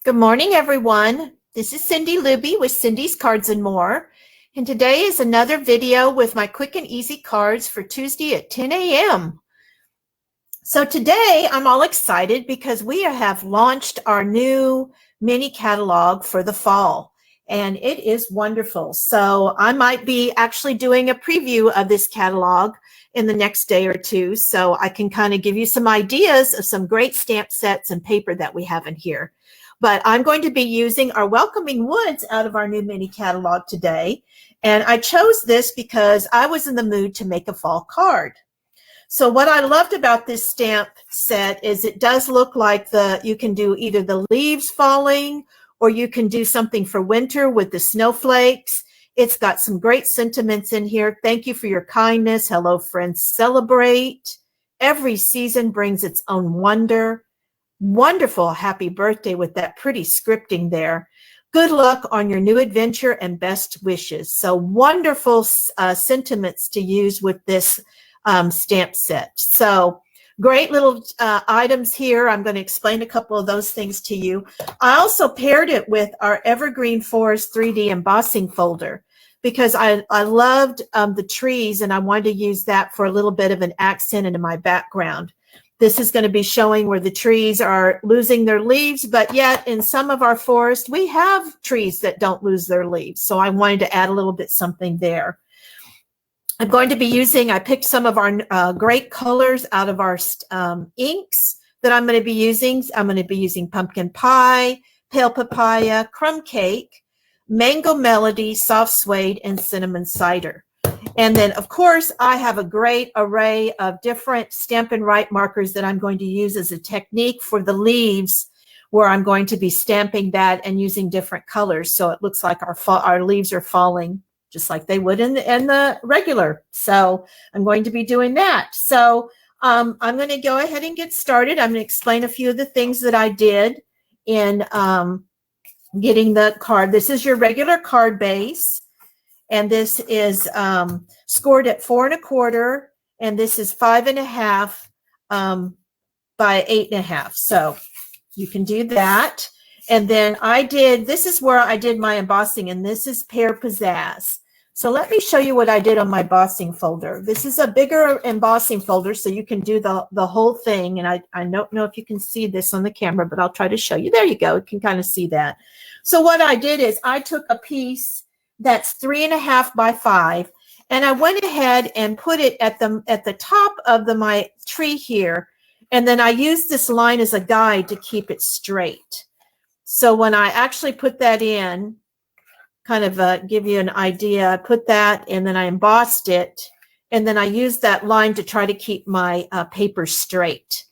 Good morning, everyone. This is Cindy Luby with Cindy's Cards and More. And today is another video with my quick and easy cards for Tuesday at 10 a.m. So today I'm all excited because we have launched our new mini catalog for the fall. And it is wonderful. So I might be actually doing a preview of this catalog in the next day or two. So I can kind of give you some ideas of some great stamp sets and paper that we have in here. But I'm going to be using our Welcoming Woods out of our new mini catalog today. And I chose this because I was in the mood to make a fall card. So what I loved about this stamp set is it does look like you can do either the leaves falling or you can do something for winter with the snowflakes. It's got some great sentiments in here. Thank you for your kindness. Hello, friends. Celebrate. Every season brings its own wonder. Wonderful happy birthday with that pretty scripting there. Good luck on your new adventure and best wishes. So wonderful sentiments to use with this stamp set. So great little items here. I'm going to explain a couple of those things to you. I also paired it with our Evergreen Forest 3D embossing folder because I loved the trees and I wanted to use that for a little bit of an accent into my background. This is going to be showing where the trees are losing their leaves, but yet in some of our forest, we have trees that don't lose their leaves. So I wanted to add a little bit something there. I'm going to be using, I picked some of our great colors out of our inks that I'm going to be using. I'm going to be using pumpkin pie, pale papaya, crumb cake, mango melody, soft suede, and cinnamon cider. And then, of course, I have a great array of different Stampin' Write markers that I'm going to use as a technique for the leaves, where I'm going to be stamping that and using different colors. So it looks like our leaves are falling just like they would in the regular. So I'm going to be doing that. So I'm going to go ahead and get started. I'm going to explain a few of the things that I did in getting the card. This is your regular card base. And this is scored at 4 1/4, and this is 5 1/2 by 8 1/2. So you can do that. And then this is where I did my embossing, and this is Pear Pizzazz. So let me show you what I did on my embossing folder. This is a bigger embossing folder, so you can do the whole thing. And I don't know if you can see this on the camera, but I'll try to show you. There you go. You can kind of see that. So what I did is I took a piece that's 3 1/2 by 5, and I went ahead and put it at the top of my tree here, and then I used this line as a guide to keep it straight. So when I actually put that in, kind of give you an idea, I put that and then I embossed it, and then I used that line to try to keep my paper straight.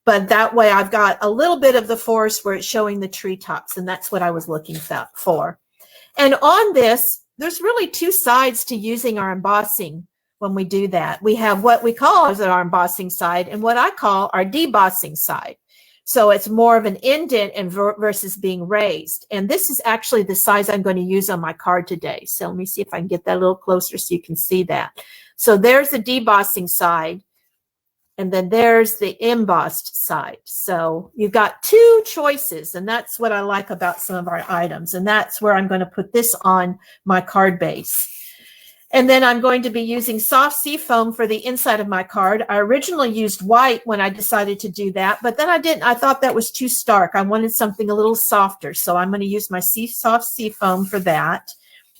But that way I've got a little bit of the forest where it's showing the treetops, and that's what I was looking for. And on this, there's really two sides to using our embossing when we do that. We have what we call as our embossing side and what I call our debossing side. So it's more of an indent and versus being raised. And this is actually the size I'm going to use on my card today. So let me see if I can get that a little closer so you can see that. So there's the debossing side. And then there's the embossed side. So you've got two choices, and that's what I like about some of our items. And that's where I'm going to put this on my card base. And then I'm going to be using soft sea foam for the inside of my card. I originally used white when I decided to do that, but then I didn't. I thought that was too stark. I wanted something a little softer. So I'm going to use my soft sea foam for that.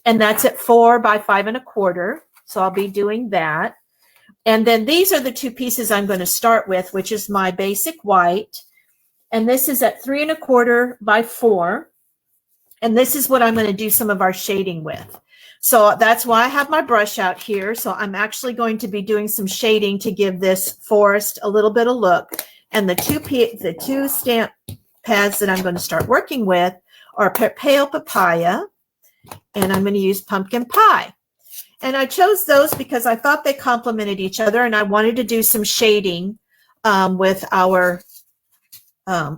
And that's at 4 by 5 1/4. So I'll be doing that. And then these are the two pieces I'm going to start with, which is my basic white. And this is at 3 1/4 by 4. And this is what I'm going to do some of our shading with. So that's why I have my brush out here. So I'm actually going to be doing some shading to give this forest a little bit of look. And the two stamp pads that I'm going to start working with are Pale Papaya, and I'm going to use Pumpkin Pie. And I chose those because I thought they complemented each other, and I wanted to do some shading with our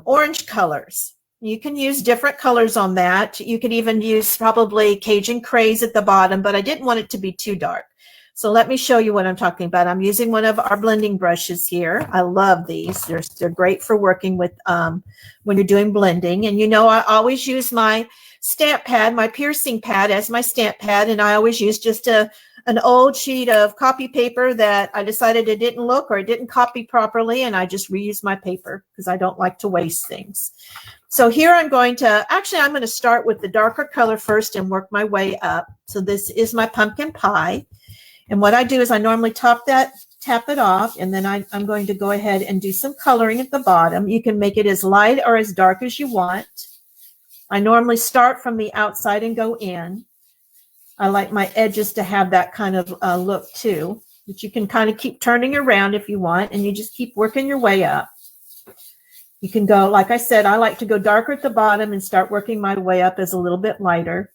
orange colors. You can use different colors on that. You could even use probably Cajun Craze at the bottom, but I didn't want it to be too dark. So let me show you what I'm talking about. I'm using one of our blending brushes here. I love these. They're great for working with when you're doing blending. And you know, I always use my stamp pad, my piercing pad as my stamp pad. And I always use just an old sheet of copy paper that I decided it didn't look or it didn't copy properly. And I just reuse my paper because I don't like to waste things. So here I'm going to start with the darker color first and work my way up. So this is my pumpkin pie. And what I do is I normally tap it off, and then I'm going to go ahead and do some coloring at the bottom. You can make it as light or as dark as you want. I normally start from the outside and go in. I like my edges to have that kind of look too, but you can kind of keep turning around if you want, and you just keep working your way up. You can go, like I said, I like to go darker at the bottom and start working my way up as a little bit lighter.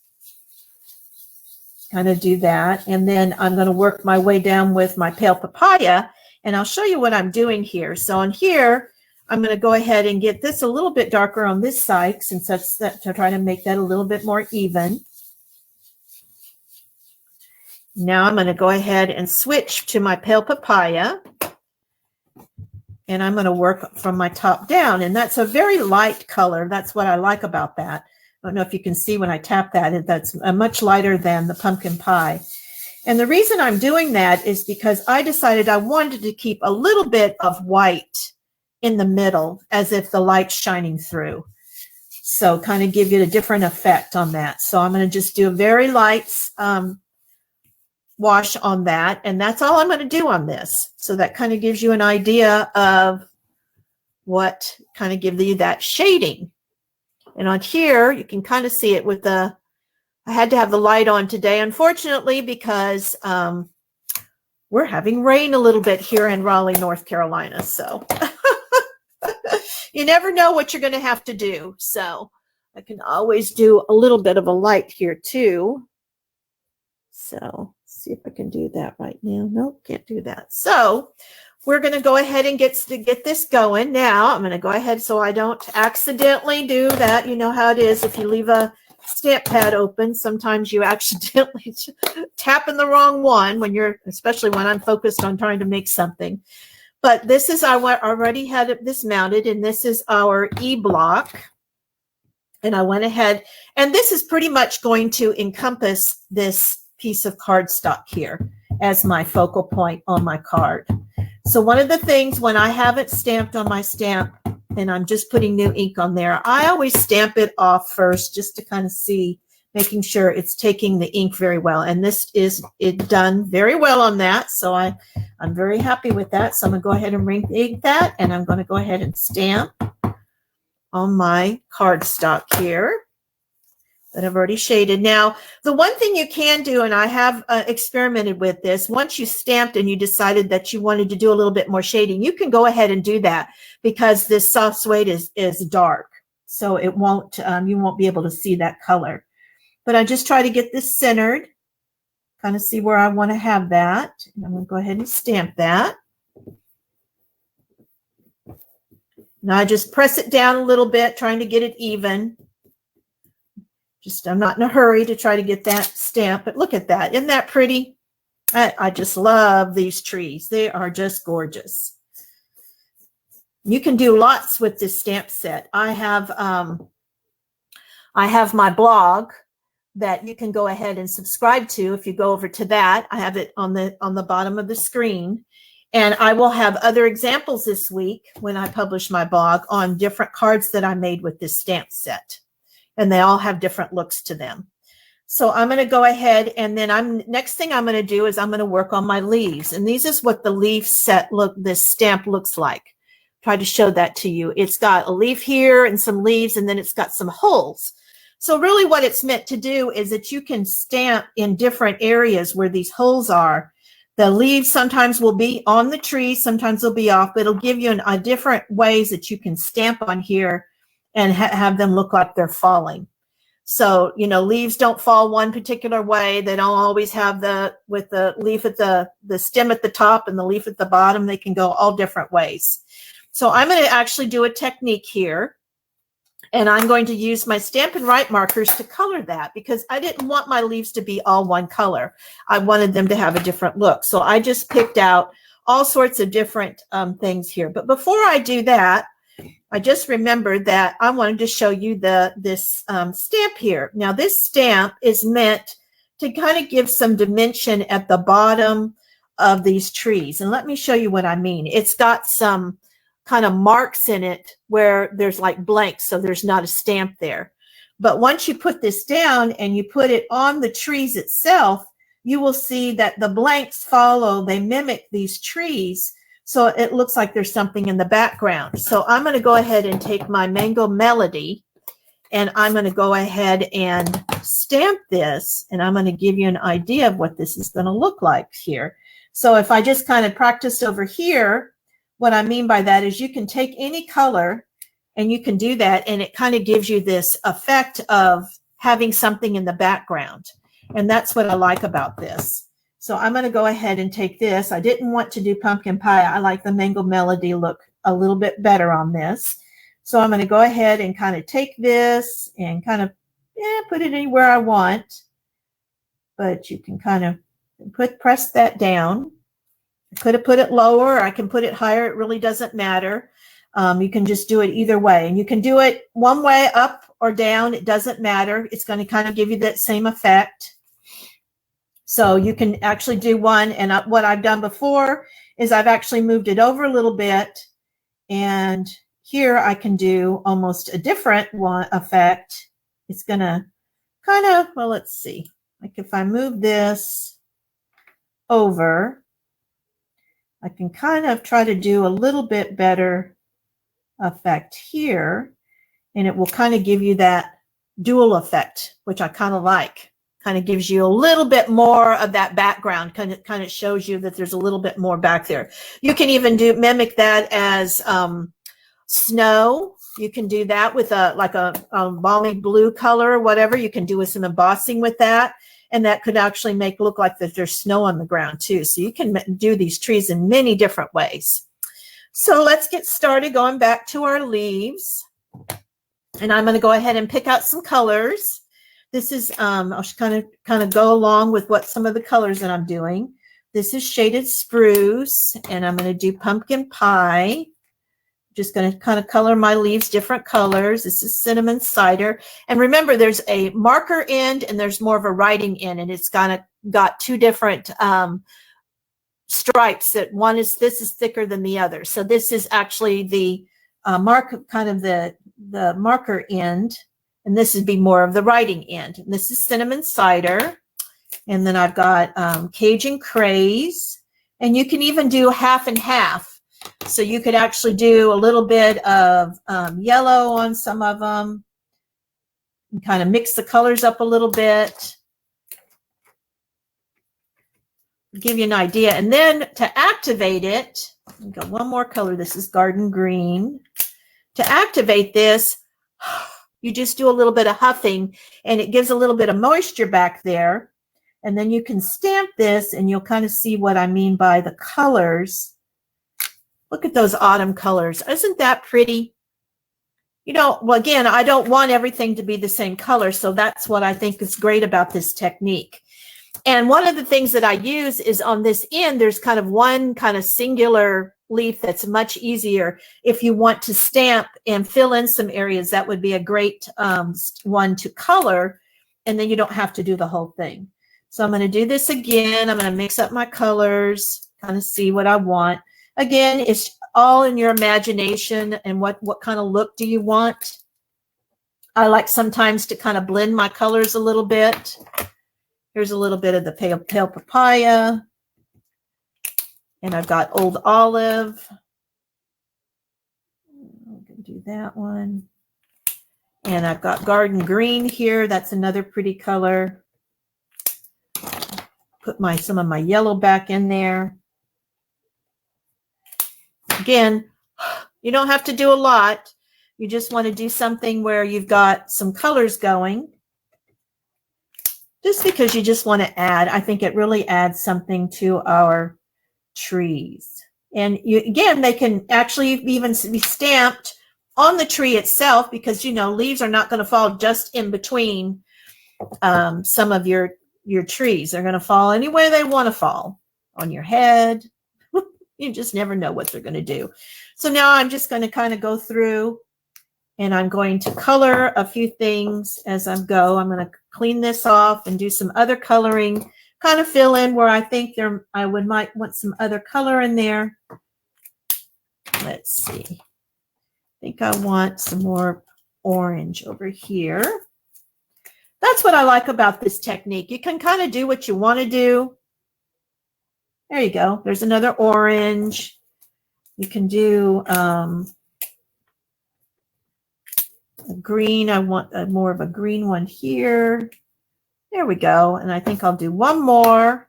Kind of do that. And then I'm going to work my way down with my pale papaya, and I'll show you what I'm doing here. So on here, I'm going to go ahead and get this a little bit darker on this side, since that's to try to make that a little bit more even. Now I'm going to go ahead and switch to my pale papaya, and I'm going to work from my top down. And that's a very light color. That's what I like about that. I don't know if you can see when I tap that, that's much lighter than the pumpkin pie. And the reason I'm doing that is because I decided I wanted to keep a little bit of white in the middle, as if the light's shining through. So kind of give you a different effect on that. So I'm going to just do a very light wash on that. And that's all I'm going to do on this. So that kind of gives you an idea of what kind of gives you that shading. And on here, you can kind of see it with I had to have the light on today, unfortunately, because we're having rain a little bit here in Raleigh, North Carolina. So you never know what you're going to have to do. So I can always do a little bit of a light here too. So see if I can do that right now. Nope, can't do that. So we're going to go ahead and get this going. Now I'm going to go ahead so I don't accidentally do that. You know how it is if you leave a stamp pad open. Sometimes you accidentally tap in the wrong one especially when I'm focused on trying to make something. But this is, I already had this mounted, and this is our E-block. And I went ahead, and this is pretty much going to encompass this piece of cardstock here as my focal point on my card. So one of the things when I have it stamped on my stamp and I'm just putting new ink on there, I always stamp it off first just to kind of see, making sure it's taking the ink very well. And this is done very well on that. So I'm very happy with that. So I'm going to go ahead and ring ink that, and I'm going to go ahead and stamp on my cardstock here that I've already shaded. Now, the one thing you can do, and I have experimented with this, once you stamped and you decided that you wanted to do a little bit more shading, you can go ahead and do that, because this soft suede is dark. So it won't, you won't be able to see that color. But I just try to get this centered, kind of see where I want to have that. And I'm going to go ahead and stamp that. Now I just press it down a little bit, trying to get it even. I'm not in a hurry to try to get that stamp, but look at that. Isn't that pretty? I just love these trees. They are just gorgeous. You can do lots with this stamp set. I have my blog that you can go ahead and subscribe to. If you go over to that, I have it on the bottom of the screen. And I will have other examples this week when I publish my blog on different cards that I made with this stamp set. And they all have different looks to them. So I'm going to go ahead, and then next thing I'm going to do is I'm going to work on my leaves. And this is what the leaf set this stamp looks like. Try to show that to you. It's got a leaf here and some leaves, and then it's got some holes. So really what it's meant to do is that you can stamp in different areas where these holes are. The leaves sometimes will be on the tree, sometimes they'll be off, but it'll give you different ways that you can stamp on here and have them look like they're falling. So, you know, leaves don't fall one particular way. They don't always have with the leaf at the stem at the top and the leaf at the bottom. They can go all different ways. So I'm going to actually do a technique here. And I'm going to use my Stampin' Write markers to color that because I didn't want my leaves to be all one color. I wanted them to have a different look. So I just picked out all sorts of different things here. But before I do that, I just remembered that I wanted to show you this stamp here. Now this stamp is meant to kind of give some dimension at the bottom of these trees. And let me show you what I mean. It's got some kind of marks in it where there's like blanks, so there's not a stamp there. But once you put this down and you put it on the trees itself, you will see that the blanks follow, they mimic these trees. So it looks like there's something in the background. So I'm going to go ahead and take my Mango Melody and I'm going to go ahead and stamp this. And I'm going to give you an idea of what this is going to look like here. So if I just kind of practiced over here, what I mean by that is you can take any color and you can do that. And it kind of gives you this effect of having something in the background. And that's what I like about this. So I'm going to go ahead and take this. I didn't want to do pumpkin pie. I like the Mango Melody look a little bit better on this. So I'm going to go ahead and kind of take this and kind of put it anywhere I want. But you can kind of press that down. I could have put it lower. I can put it higher. It really doesn't matter. You can just do it either way. And you can do it one way, up or down. It doesn't matter. It's going to kind of give you that same effect. So you can actually do one. And what I've done before is I've actually moved it over a little bit. And here I can do almost a different one effect. It's going to kind of, well, let's see. Like if I move this over, I can kind of try to do a little bit better effect here. And it will kind of give you that dual effect, which I kind of like. Kind of gives you a little bit more of that background. Kind of shows you that there's a little bit more back there. You can even mimic that as snow. You can do that with like a balmy blue color or whatever. You can do with some embossing with that. And that could actually look like that there's snow on the ground too. So you can do these trees in many different ways. So let's get started going back to our leaves. And I'm going to go ahead and pick out some colors. This is, I'll kind of go along with what some of the colors that I'm doing. This is Shaded Spruce, and I'm going to do Pumpkin Pie. Just going to kind of color my leaves different colors. This is Cinnamon Cider. And remember, there's a marker end and there's more of a writing end, and it's got two different stripes. That this is thicker than the other. So this is actually the the marker end, and this would be more of the writing end. And this is Cinnamon Cider. And then I've got Cajun Craze, and you can even do half and half. So you could actually do a little bit of yellow on some of them and kind of mix the colors up a little bit. Give you an idea. And then to activate it, I've got one more color. This is Garden Green. To activate this, you just do a little bit of huffing and it gives a little bit of moisture back there. And then you can stamp this and you'll kind of see what I mean by the colors. Look at those autumn colors. Isn't that pretty? You know, well, again, I don't want everything to be the same color. So that's what I think is great about this technique. And one of the things that I use is on this end, there's kind of one kind of singular leaf that's much easier. If you want to stamp and fill in some areas, that would be a great one to color. And then you don't have to do the whole thing. So I'm going to do this again. I'm going to mix up my colors, kind of see what I want. Again, it's all in your imagination and what kind of look do you want. I like sometimes to kind of blend my colors a little bit. Here's a little bit of the pale papaya. And I've got Old Olive. I'm going to do that one. And I've got Garden Green here. That's another pretty color. Put some of my yellow back in there. Again, you don't have to do a lot. You just want to do something where you've got some colors going. Just because you just want to add, I think it really adds something to our trees. And again, they can actually even be stamped on the tree itself, because, you know, leaves are not going to fall just in between some of your trees. They're going to fall anywhere they want to fall, on your head. You just never know what they're going to do. So now I'm just going to kind of go through, and I'm going to color a few things as I go. I'm going to clean this off and do some other coloring, kind of fill in where I think I might want some other color in there. Let's see. I think I want some more orange over here. That's what I like about this technique. You can kind of do what you want to do. There you go. There's another orange. You can do a green. I want more of a green one here. There we go. And I think I'll do one more.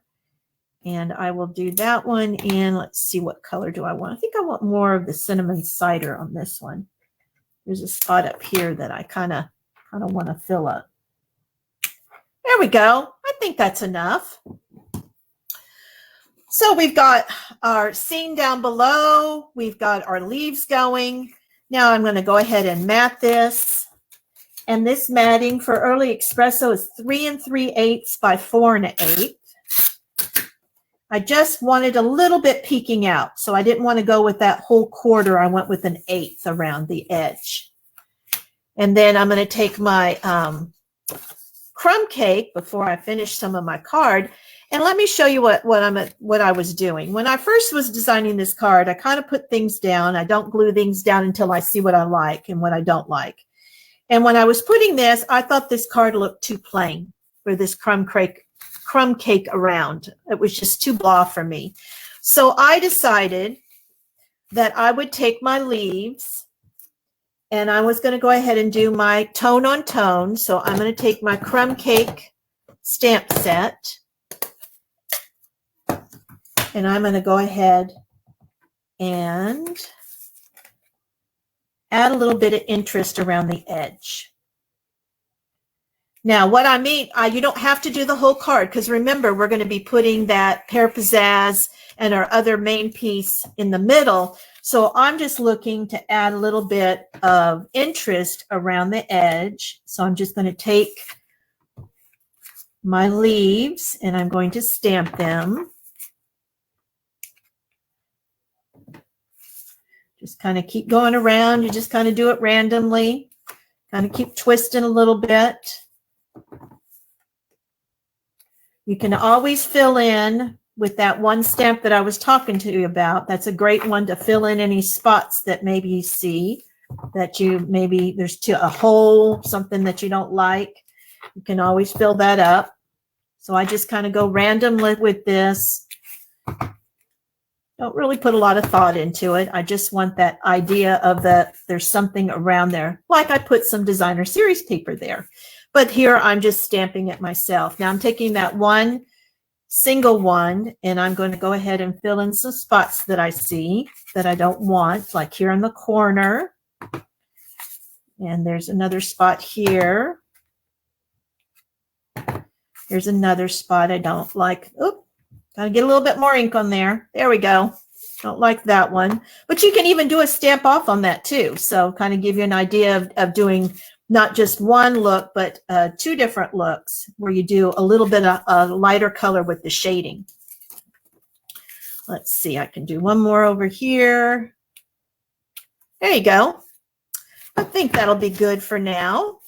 And I will do that one. And let's see, what color do I want? I think I want more of the cinnamon cider on this one. There's a spot up here that I kind of want to fill up. There we go. I think that's enough. So we've got our scene down below. We've got our leaves going. Now I'm going to go ahead and mat this. And this matting for Early Espresso is 3 3/8 by 4 1/8. I just wanted a little bit peeking out, so I didn't want to go with that whole quarter. I went with 1/8 around the edge. And then I'm going to take my crumb cake before I finish some of my card. And let me show you what I was doing. When I first was designing this card, I kind of put things down. I don't glue things down until I see what I like and what I don't like. And when I was putting this, I thought this card looked too plain for this crumb cake around. It was just too blah for me. So I decided that I would take my leaves, and I was going to go ahead and do my tone on tone. So I'm going to take my crumb cake stamp set, and I'm going to go ahead and add a little bit of interest around the edge. Now, what I mean, you don't have to do the whole card, because remember, we're going to be putting that pear pizzazz and our other main piece in the middle. So I'm just looking to add a little bit of interest around the edge. So I'm just going to take my leaves and I'm going to stamp them. Just kind of keep going around. You just kind of do it randomly. Kind of keep twisting a little bit. You can always fill in with that one stamp that I was talking to you about. That's a great one to fill in any spots that maybe you see, that maybe there's a hole, something that you don't like. You can always fill that up. So I just kind of go randomly with this. Don't really put a lot of thought into it. I just want that idea of there's something around there. Like I put some designer series paper there. But here I'm just stamping it myself. Now I'm taking that one single one, and I'm going to go ahead and fill in some spots that I see that I don't want, like here in the corner. And there's another spot here. There's another spot I don't like. Oop, gotta get a little bit more ink on there. There we go. Don't like that one. But you can even do a stamp off on that too. So kind of give you an idea of doing not just one look, but 2 different looks where you do a little bit of a lighter color with the shading. Let's see, I can do one more over here. There you go. I think that'll be good for now.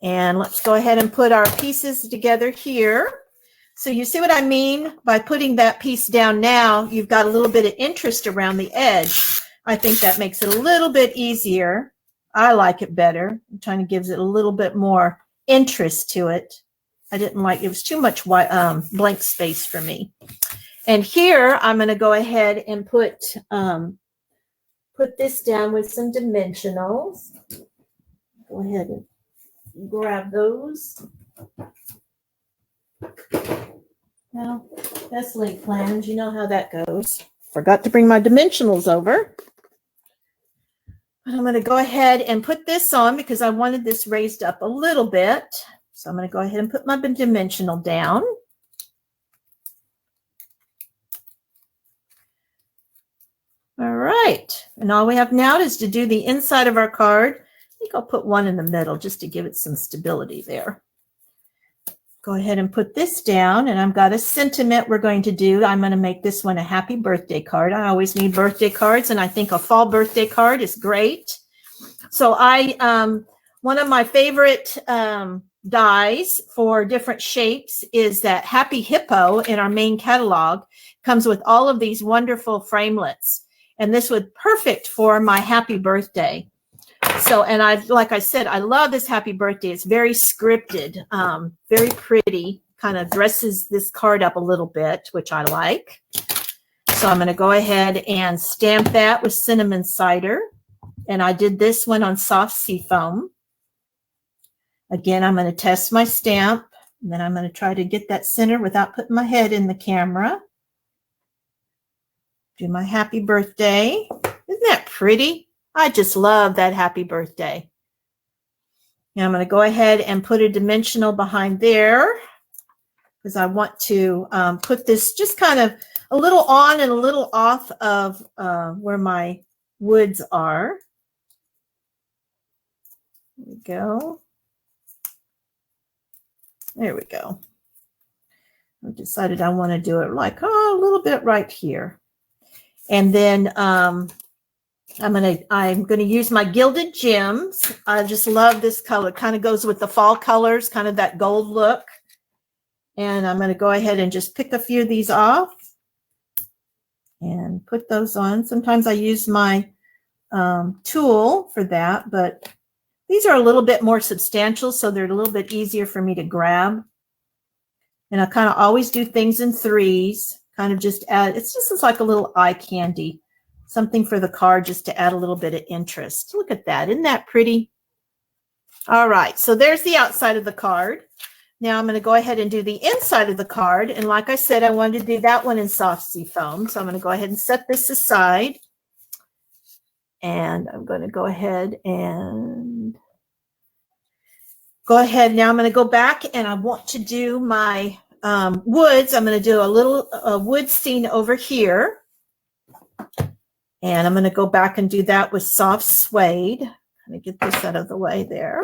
And let's go ahead and put our pieces together here. So you see what I mean by putting that piece down now? You've got a little bit of interest around the edge. I think that makes it a little bit easier. I like it better. It kind of gives it a little bit more interest to it. I didn't like it. It was too much blank space for me. And here I'm going to go ahead and put this down with some dimensionals. Go ahead and grab those. Now, that's link plans. You know how that goes. Forgot to bring my dimensionals over. But I'm going to go ahead and put this on because I wanted this raised up a little bit. So I'm going to go ahead and put my dimensional down. All right. And all we have now is to do the inside of our card. I think I'll put one in the middle just to give it some stability there. Go ahead and put this down, and I've got a sentiment we're going to do. I'm going to make this one a happy birthday card. I always need birthday cards, and I think a fall birthday card is great. So one of my favorite dies for different shapes is that Happy Hippo in our main catalog. Comes with all of these wonderful framelits, and this would perfect for my happy birthday. So, and like I said, I love this happy birthday. It's very scripted, very pretty, kind of dresses this card up a little bit, which I like. So I'm going to go ahead and stamp that with cinnamon cider. And I did this one on soft seafoam. Again, I'm going to test my stamp, and then I'm going to try to get that center without putting my head in the camera. Do my happy birthday. Isn't that pretty? I just love that happy birthday. Now I'm going to go ahead and put a dimensional behind there because I want to put this just kind of a little on and a little off of where my woods are. There we go. There we go. I decided I want to do it like a little bit right here. And then I'm going to use my Gilded Gems. I just love this color. It kind of goes with the fall colors, kind of that gold look. And I'm going to go ahead and just pick a few of these off and put those on. Sometimes I use my tool for that, but these are a little bit more substantial, so they're a little bit easier for me to grab. And I kind of always do things in threes, kind of just add, it's like a little eye candy, something for the card just to add a little bit of interest. Look at that. Isn't that pretty? All right, so there's the outside of the card. Now I'm going to go ahead and do the inside of the card. And like I said, I wanted to do that one in soft seafoam. So I'm going to go ahead and set this aside. And I'm going to go ahead and now I'm going to go back and I want to do my woods. I'm going to do a little wood scene over here. And I'm going to go back and do that with soft suede. Let me get this out of the way there.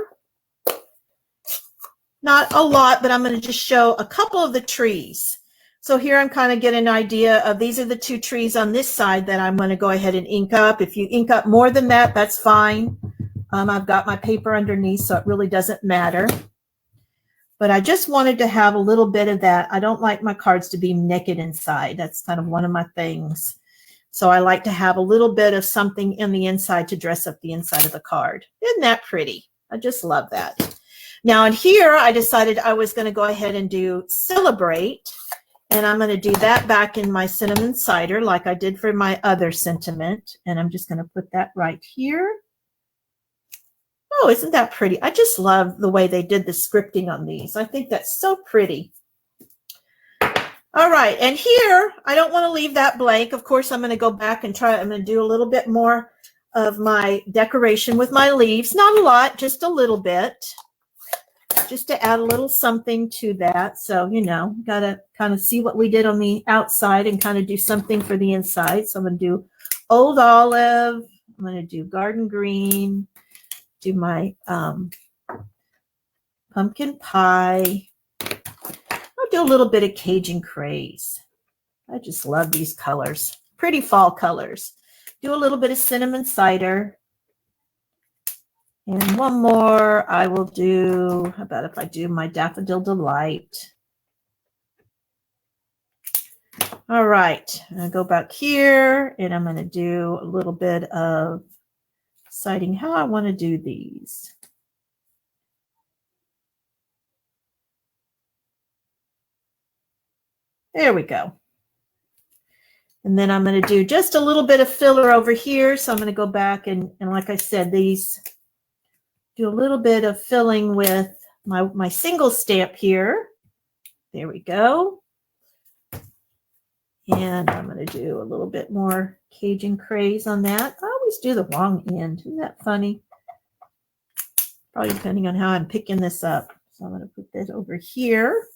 Not a lot, but I'm going to just show a couple of the trees. So here I'm kind of getting an idea of these are the two trees on this side that I'm going to go ahead and ink up. If you ink up more than that, that's fine. I've got my paper underneath, so it really doesn't matter. But I just wanted to have a little bit of that. I don't like my cards to be naked inside. That's kind of one of my things. So I like to have a little bit of something in the inside to dress up the inside of the card. Isn't that pretty? I just love that. Now in here, I decided I was going to go ahead and do Celebrate. And I'm going to do that back in my cinnamon cider like I did for my other sentiment. And I'm just going to put that right here. Oh, isn't that pretty? I just love the way they did the scripting on these. I think that's so pretty. All right, and here, I don't want to leave that blank. Of course, I'm going to go back and try. I'm going to do a little bit more of my decoration with my leaves. Not a lot, just a little bit. Just to add a little something to that. So, you know, got to kind of see what we did on the outside and kind of do something for the inside. So I'm going to do Old Olive. I'm going to do Garden Green. Do my pumpkin pie. I'll do a little bit of Cajun Craze. I just love these colors. Pretty fall colors. Do a little bit of cinnamon cider. And one more I will do, how about if I do my Daffodil Delight? All right, I'm going to go back here and I'm going to do a little bit of deciding how I want to do these. There we go. And then I'm going to do just a little bit of filler over here. So I'm going to go back and like I said, these do a little bit of filling with my single stamp here. There we go. And I'm going to do a little bit more Cajun Craze on that. I always do the wrong end. Isn't that funny? Probably depending on how I'm picking this up. So I'm going to put this over here.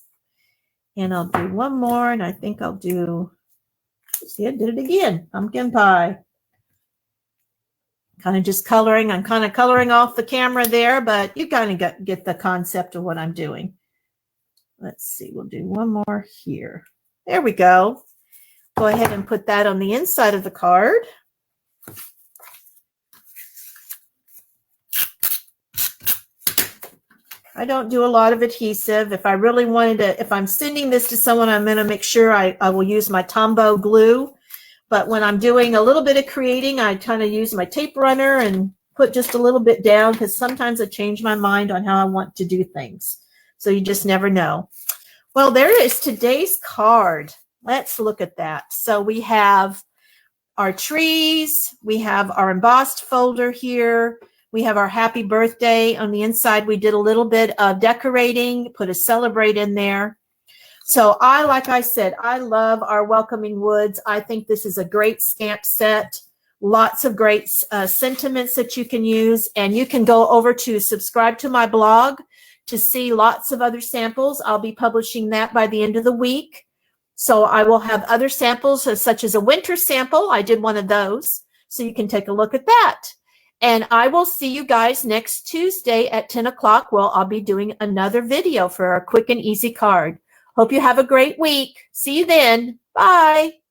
And I'll do one more. And I think I'll do, see, I did it again. Pumpkin pie. kind of just coloring. I'm kind of coloring off the camera there, but you kind of get the concept of what I'm doing. Let's see, we'll do one more here. There we go. Go ahead and put that on the inside of the card. I don't do a lot of adhesive. If I really wanted to, if I'm sending this to someone, I'm going to make sure I will use my Tombow glue. But when I'm doing a little bit of creating, I kind of use my tape runner and put just a little bit down, because sometimes I change my mind on how I want to do things. So you just never know. Well, there is today's card. Let's look at that. So we have our trees. We have our embossed folder here. We have our happy birthday. On the inside, we did a little bit of decorating, put a celebrate in there. So like I said, I love our Welcoming Woods. I think this is a great stamp set. Lots of great sentiments that you can use. And you can go over to subscribe to my blog to see lots of other samples. I'll be publishing that by the end of the week. So I will have other samples, such as a winter sample. I did one of those. So you can take a look at that. And I will see you guys next Tuesday at 10 o'clock. Well, I'll be doing another video for our quick and easy card. Hope you have a great week. See you then. Bye.